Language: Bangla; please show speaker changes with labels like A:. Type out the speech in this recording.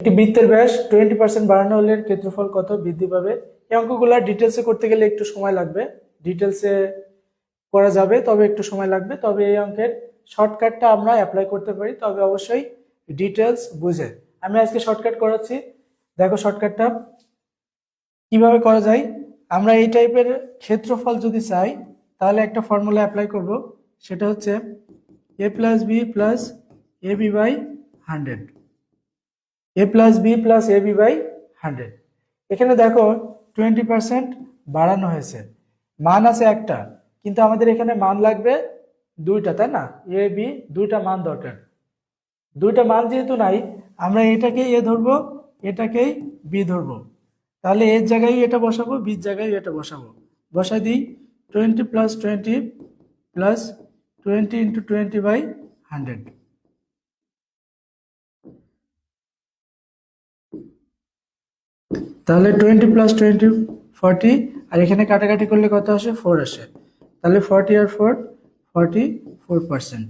A: একটি বৃত্তের ব্যাস 20% বাড়ানো হলে এর ক্ষেত্রফল কত বৃদ্ধি পাবে। এই অঙ্কগুলো ডিটেলসে করতে গেলে একটু সময় লাগবে, ডিটেলসে করা যাবে তবে একটু সময় লাগবে, তবে এই অঙ্কের শর্টকাটটা আমরা অ্যাপ্লাই করতে পারি, তবে অবশ্যই ডিটেলস বুঝে। আমি আজকে শর্টকাট করাচ্ছি, দেখো শর্টকাটটা কিভাবে করা যায়। আমরা এই টাইপের ক্ষেত্রফল যদি চাই তাহলে একটা ফর্মুলা অ্যাপ্লাই করব, সেটা হচ্ছে a plus B plus A B by 100, a plus B plus A B by 100। এখানে দেখো 20% বাড়ানো হয়েছে, মান আছে একটা, কিন্তু আমাদের এখানে মান লাগবে দুইটা, তাই না? এ বি দুইটা মান দরকার, দুইটা মান যেহেতু নাই আমরা এটাকে এ ধরবো, এটাকেই বি ধরবো, তাহলে এর জায়গায় এটা বসাবো, বির জায়গায় এটা বসাবো। বসাই দিই 20 প্লাস 20 প্লাস 20 ইন্টু 20 বাই 100। তাহলে 20 প্লাস 20 40, আর এখানে কাটাকাটি করলে কত আসে 4 আসে, তাহলে 40 আর 4 44%।